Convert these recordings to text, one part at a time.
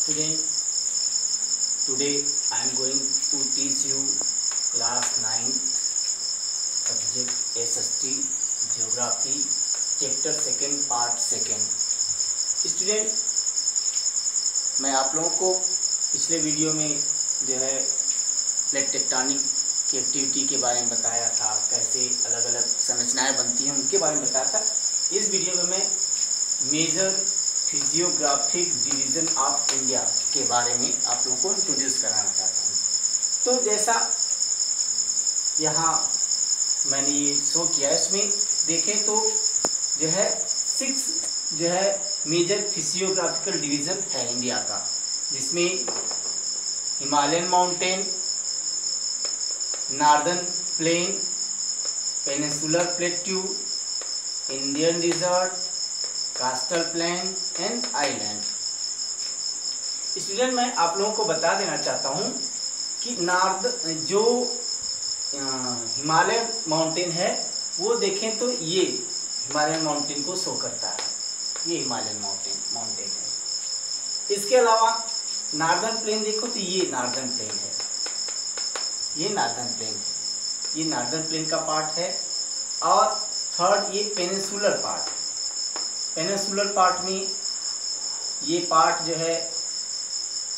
Student, today I am going to teach you class 9th subject SST Geography chapter 2 part 2. Student, मैं आप लोगों को पिछले video में जो है प्लेट टेक्टोनिक की एक्टिविटी के बारे में बताया था, कैसे अलग अलग संरचनाएं बनती हैं उनके बारे में बताया था। इस वीडियो में मैं major physiographic division of India के बारे में आप लोगों को इंट्रोड्यूस कराना चाहता हूँ। तो जैसा यहाँ मैंने ये शो किया है, इसमें देखें तो जो है 6 जो है मेजर फिजियोग्राफिकल डिवीज़न है इंडिया का, जिसमें Himalayan mountain, northern plain, peninsular plateau, Indian desert, coastal plain and island. Student, मैं आप लोगों को बता देना चाहता हूँ कि जो हिमालय माउंटेन है वो देखें तो ये हिमालयन माउंटेन को शो करता है, ये हिमालयन माउंटेन है। इसके अलावा नॉर्दर्न प्लेन देखो तो ये नॉर्दर्न प्लेन है, ये नॉर्दर्न प्लेन है, ये नॉर्दर्न प्लेन का पार्ट है। और थर्ड ये पेनिनसुलर पार्ट है। पेनिनसुलर पार्ट में ये पार्ट जो है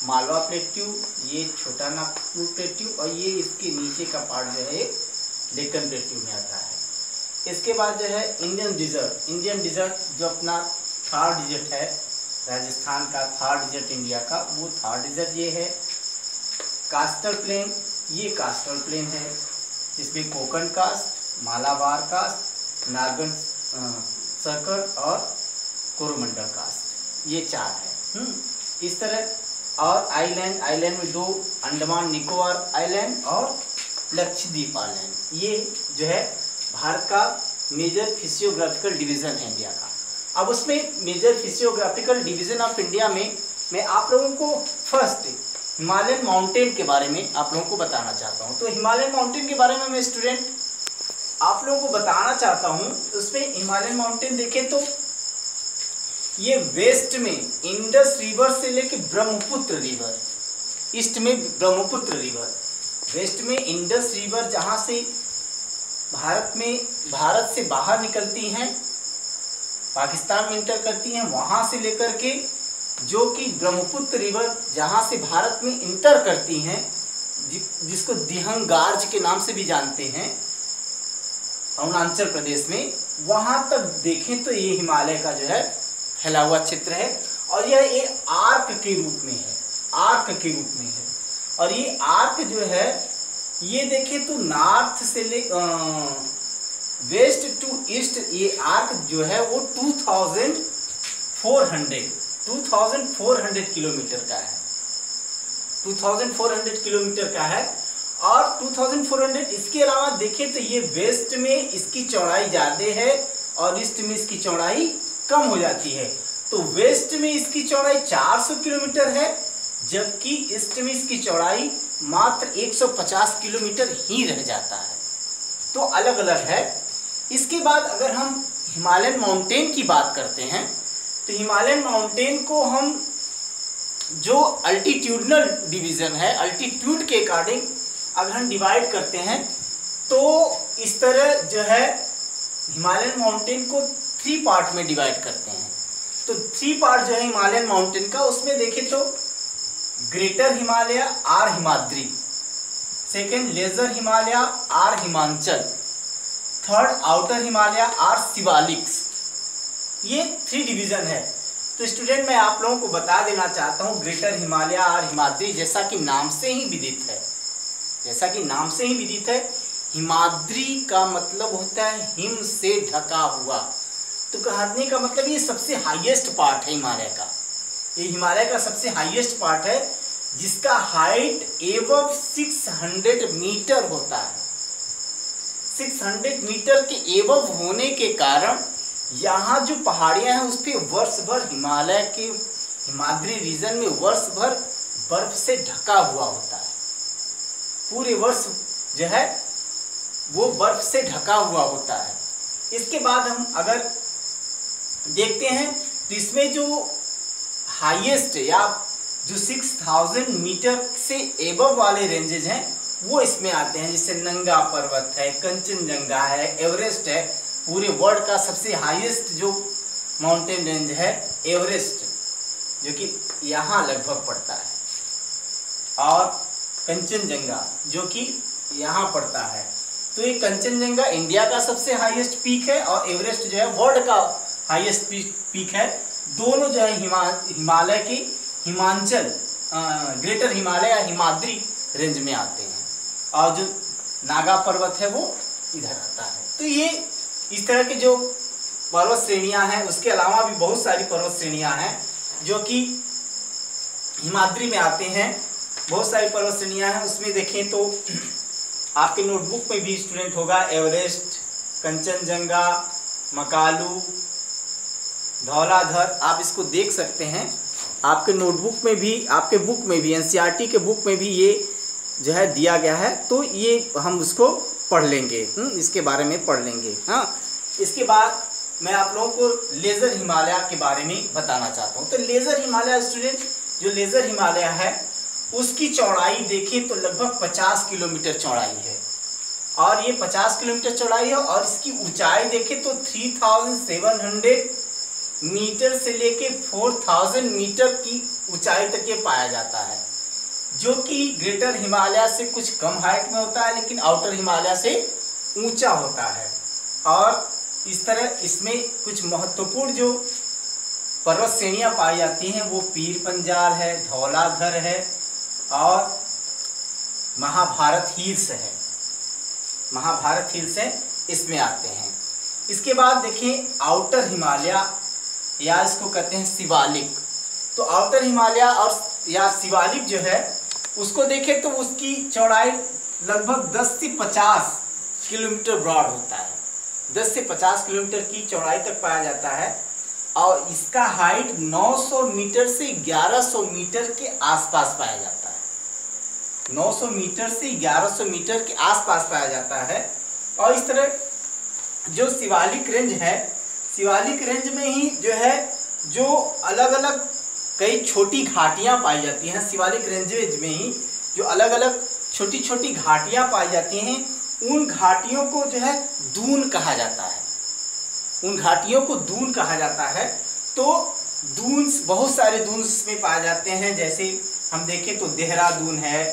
मालवा प्लेट्यू, ये छोटा नागपुर प्लेट्यू, और ये इसके नीचे का पार्ट जो है डेक्कन प्लेट्यू में आता है। इसके बाद जो है इंडियन डिजर्ट जो अपना थर्ड डिजर्ट है, राजस्थान का थर्ड डिजर्ट इंडिया का, वो थर्ड डिजर्ट ये है। कास्टल प्लेन, ये कास्टल प्लेन है, जिसमें कोकण कास्ट, मालाबार कास्ट, नागन सर्कल और कोरोमंडल कास्ट, ये 4 है। इस तरह और आइलैंड में 2 अंडमान निकोबार आइलैंड और लक्षद्वीप आइलैंड, ये जो है भारत का मेजर फिजियोग्राफिकल डिवीज़न है इंडिया का। अब उसमें major physiographical division of India में मैं आप लोगों को फर्स्ट हिमालयन माउंटेन के बारे में आप लोगों को बताना चाहता हूँ। तो हिमालयन माउंटेन के बारे में मैं स्टूडेंट आप लोगों को बताना चाहता हूँ। उसमें हिमालयन माउंटेन देखें तो ये वेस्ट में इंडस रिवर से लेके ब्रह्मपुत्र रिवर, ईस्ट में ब्रह्मपुत्र रिवर, वेस्ट में इंडस रिवर जहाँ से भारत से बाहर निकलती हैं, पाकिस्तान में इंटर करती हैं, वहाँ से लेकर के जो कि ब्रह्मपुत्र रिवर जहाँ से भारत में इंटर करती हैं, जिसको दिहंग गार्ज के नाम से भी जानते हैं, अरुणाचल प्रदेश में, वहाँ तक देखें तो ये हिमालय का जो है फैला हुआ क्षेत्र है। और यह एक आर्क के रूप में है, आर्क के रूप में है। और ये आर्क जो है ये देखें तो नॉर्थ से ले वेस्ट टू ईस्ट, ये आर्क जो है वो 2400 किलोमीटर का है, 2400 किलोमीटर का है। और 2400 इसके अलावा देखें तो ये वेस्ट में इसकी चौड़ाई ज़्यादा है और ईस्ट में इसकी चौड़ाई कम हो जाती है। तो वेस्ट में इसकी चौड़ाई 400 किलोमीटर है, जबकि ईस्ट में इसकी चौड़ाई मात्र 150 किलोमीटर ही रह जाता है। तो अलग अलग है। इसके बाद अगर हम हिमालयन माउंटेन की बात करते हैं तो हिमालयन माउंटेन को हम जो अल्टीट्यूडनल डिवीज़न है, अल्टीट्यूड के अकॉर्डिंग अगर हम डिवाइड करते हैं तो इस तरह जो है हिमालयन माउंटेन को 3 पार्ट में डिवाइड करते हैं। तो 3 पार्ट जो है हिमालयन माउंटेन का, उसमें देखें तो greater Himalaya or Himadri, second lesser Himalaya or Himachal, third outer Himalaya or Shivaliks, ये 3 डिवीज़न है। तो स्टूडेंट, मैं आप लोगों को बता देना चाहता हूँ ग्रेटर हिमालय आर हिमाद्री जैसा कि नाम से ही विदित है, जैसा कि नाम से ही विदित है, हिमाद्री का मतलब होता है हिम से ढका हुआ। तो कहने का मतलब ये सबसे हाईएस्ट पार्ट है हिमालय का, ये हिमालय का सबसे हाईएस्ट पार्ट है, जिसका हाइट एबव 600 मीटर होता है। 600 मीटर के एबव होने के कारण यहाँ जो पहाड़ियाँ हैं उस पर वर्ष भर हिमालय के हिमाद्री रीजन में वर्ष भर बर्फ से ढका हुआ होता है, पूरे वर्ष जो है वो बर्फ से ढका हुआ होता है। इसके बाद हम अगर देखते हैं तो इसमें जो हाईएस्ट या जो 6000 मीटर से एबव वाले रेंजेज हैं वो इसमें आते हैं, जैसे नंगा पर्वत है, कंचनजंगा है, एवरेस्ट है। पूरे वर्ल्ड का सबसे हाईएस्ट जो माउंटेन रेंज है एवरेस्ट, जो कि यहाँ लगभग पड़ता है, और कंचनजंगा जो कि यहाँ पड़ता है। तो ये कंचनजंगा इंडिया का सबसे हाईएस्ट पीक है और एवरेस्ट जो है वर्ल्ड का हाईएस्ट पीक है। दोनों जो है हिमालय की हिमांचल ग्रेटर हिमालय या हिमाद्री रेंज में आते हैं, और जो नागा पर्वत है वो इधर आता है। तो ये इस तरह के जो पर्वत श्रेणियां हैं, उसके अलावा भी बहुत सारी पर्वत श्रेणियां हैं जो कि हिमाद्री में आते हैं। बहुत सारी पर्वत श्रेणियां हैं, उसमें देखें तो आपके नोटबुक में भी स्टूडेंट होगा एवरेस्ट, कंचनजंगा, मकालू, धौलाधर, आप इसको देख सकते हैं। आपके नोटबुक में भी, आपके बुक में भी, एनसीईआरटी के बुक में भी ये जो है दिया गया है, तो ये हम उसको पढ़ लेंगे, इसके बारे में पढ़ लेंगे। हाँ, इसके बाद मैं आप लोगों को लेज़र हिमालय के बारे में बताना चाहता हूँ। तो लेज़र हिमालय स्टूडेंट, जो लेज़र हिमालय है उसकी चौड़ाई देखें तो लगभग 50 किलोमीटर चौड़ाई है, और ये 50 किलोमीटर चौड़ाई है, और इसकी ऊंचाई देखें तो 3700 मीटर से लेके 4000 मीटर की ऊंचाई तक ये पाया जाता है, जो कि ग्रेटर हिमालय से कुछ कम हाइट में होता है, लेकिन आउटर हिमालय से ऊंचा होता है। और इस तरह इसमें कुछ महत्वपूर्ण जो पर्वत श्रेणियां पाई जाती हैं वो पीर पंजाल है, धौलाधर है, और महाभारत हिल्स है। महाभारत हिल्स है, इसमें आते हैं। इसके बाद देखें आउटर हिमालय, या इसको कहते हैं शिवालिक। तो आउटर हिमालय और या शिवालिक जो है उसको देखें तो उसकी चौड़ाई लगभग 10 से 50 किलोमीटर ब्रॉड होता है। 10 से 50 किलोमीटर की चौड़ाई तक पाया जाता है, और इसका हाइट 900 मीटर से 1100 मीटर के आसपास पाया जाता है। 900 मीटर से 1100 मीटर के आसपास पाया जाता है। और इस तरह जो शिवालिक रेंज है, शिवालिक रेंज में ही जो है जो अलग अलग कई छोटी घाटियां पाई जाती हैं। शिवालिक रेंज में ही जो अलग अलग छोटी छोटी घाटियां पाई जाती हैं, उन घाटियों को जो है दून कहा जाता है। उन घाटियों को दून कहा जाता है। तो दून्स, बहुत सारे दून्स में पाए जाते हैं, जैसे हम देखें तो देहरादून है,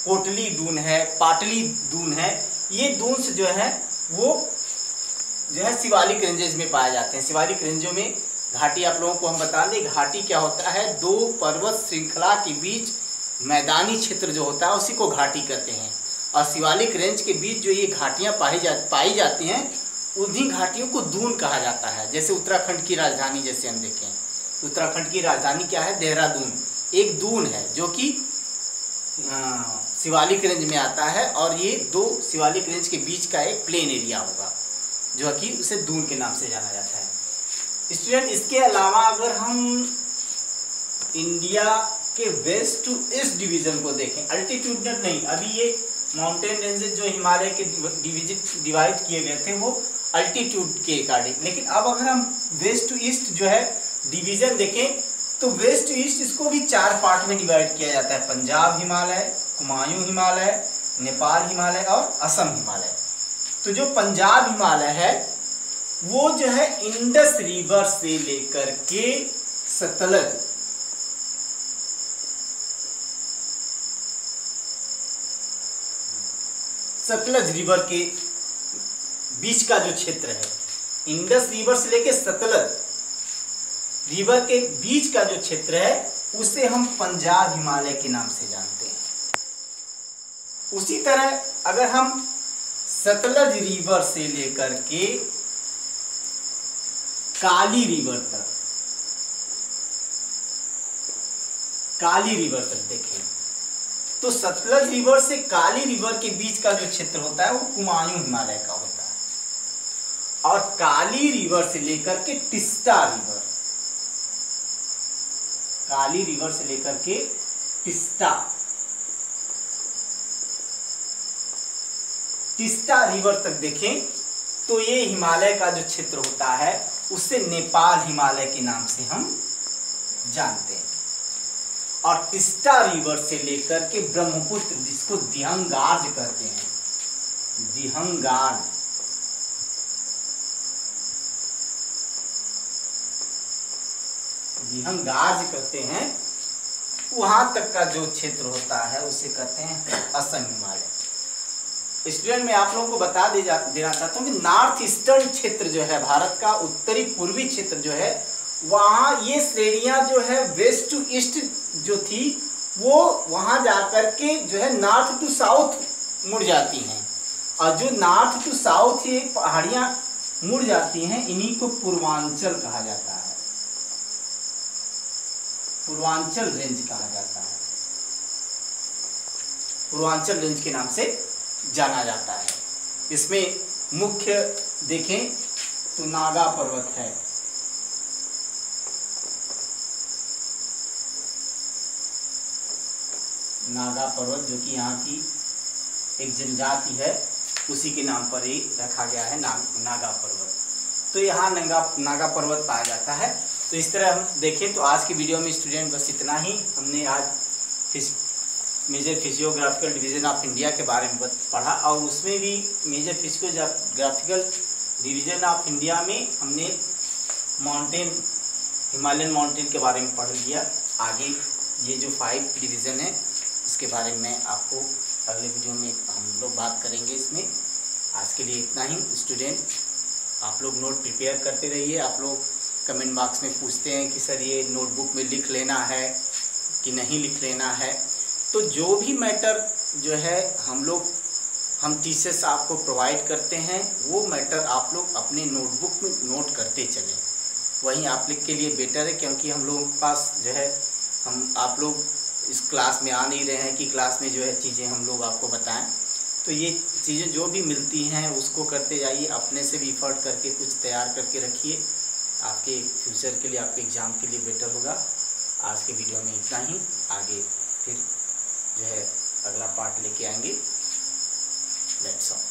कोटली दून है, पाटली दून है। ये दून्स जो है वो जो है शिवालिक रेंजेस में पाए जाते हैं। शिवालिक रेंजों में घाटी, आप लोगों को हम बता दें, घाटी क्या होता है, दो पर्वत श्रृंखला के बीच मैदानी क्षेत्र जो होता है उसी को घाटी कहते हैं। और शिवालिक रेंज के बीच जो ये घाटियाँ पाई जाती हैं, उन्हीं घाटियों को दून कहा जाता है। जैसे उत्तराखंड की राजधानी, जैसे हम देखें, उत्तराखंड की राजधानी क्या है, देहरादून, एक दून है जो कि शिवालिक रेंज में आता है, और ये दो शिवालिक रेंज के बीच का एक प्लेन एरिया होगा जो कि उसे दून के नाम से जाना जाता है। स्टूडेंट, इसके अलावा अगर हम इंडिया के वेस्ट टू ईस्ट डिवीजन को देखें, अल्टीट्यूडनल नहीं, अभी ये माउंटेन रेंजेस जो हिमालय के डिवाइड किए गए थे वो अल्टीट्यूड के अकॉर्डिंग, लेकिन अब अगर हम वेस्ट टू ईस्ट जो है डिवीजन देखें तो वेस्ट टू ईस्ट इसको भी 4 पार्ट में डिवाइड किया जाता है। पंजाब हिमालय, कुमायूं हिमालय, नेपाल हिमालय और असम हिमालय। तो जो पंजाब हिमालय है वो जो है इंडस रिवर से लेकर के सतलज रिवर के बीच का जो क्षेत्र है, इंडस रिवर से लेकर सतलज रिवर के बीच का जो क्षेत्र है उसे हम पंजाब हिमालय के नाम से जानते हैं। उसी तरह अगर हम सतलज रिवर से लेकर के काली रिवर तक देखें तो सतलज रिवर से काली रिवर के बीच का जो क्षेत्र होता है वो कुमायूं हिमालय का होता है। और काली रिवर से लेकर के टिस्टा रिवर, काली रिवर से लेकर के टिस्टा रिवर तक देखें तो ये हिमालय का जो क्षेत्र होता है उसे नेपाल हिमालय के नाम से हम जानते हैं। और टिस्टा रिवर से लेकर के ब्रह्मपुत्र, जिसको दिहंगार्ज कहते हैं, दिहंगार्ज, दिहंगार्ज कहते हैं, वहां तक का जो क्षेत्र होता है उसे कहते हैं असम हिमालय। स्टूडेंट मैं आप लोगों को बता देना चाहता हूँ कि नॉर्थ ईस्टर्न क्षेत्र जो है भारत का, उत्तरी पूर्वी क्षेत्र जो है, वहाँ ये श्रेणियां जो है वेस्ट टू ईस्ट जो थी वो वहाँ जाकर के जो है नॉर्थ टू साउथ मुड़ जाती हैं, और जो नॉर्थ टू साउथ ये पहाड़ियाँ मुड़ जाती हैं, इन्हीं को पूर्वांचल कहा जाता है, पूर्वांचल रेंज कहा जाता है, पूर्वांचल रेंज के नाम से जाना जाता है। इसमें मुख्य देखें तो नागा पर्वत है, नागा पर्वत जो कि यहाँ की एक जनजाति है, उसी के नाम पर ही रखा गया है नागा पर्वत। तो यहाँ नागा पर्वत पाया जाता है। तो इस तरह हम देखें तो आज की वीडियो में स्टूडेंट बस इतना ही। हमने आज major physiographical division of India के बारे में पढ़ा, और उसमें भी major physiographical division of India में हमने माउंटेन, हिमालयन माउंटेन के बारे में पढ़ लिया। आगे ये जो 5 डिवीज़न है इसके बारे में आपको अगले वीडियो में हम लोग बात करेंगे। इसमें आज के लिए इतना ही। स्टूडेंट आप लोग नोट प्रिपेयर करते रहिए। आप लोग कमेंट बॉक्स में पूछते हैं कि सर ये नोटबुक में लिख लेना है कि नहीं लिख लेना है। तो जो भी मैटर जो है हम टीचर्स आपको प्रोवाइड करते हैं, वो मैटर आप लोग अपने नोटबुक में नोट करते चलें, वहीं आप लोग के लिए बेटर है। क्योंकि हम लोगों के पास जो है आप लोग इस क्लास में आ नहीं रहे हैं कि क्लास में जो है चीज़ें हम लोग आपको बताएं। तो ये चीज़ें जो भी मिलती हैं उसको करते जाइए, अपने से भी एफर्ट करके कुछ तैयार करके रखिए, आपके फ्यूचर के लिए, आपके एग्ज़ाम के लिए बेटर होगा। आज के वीडियो में इतना ही। आगे फिर जो है अगला पार्ट लेके आएंगे। That's all.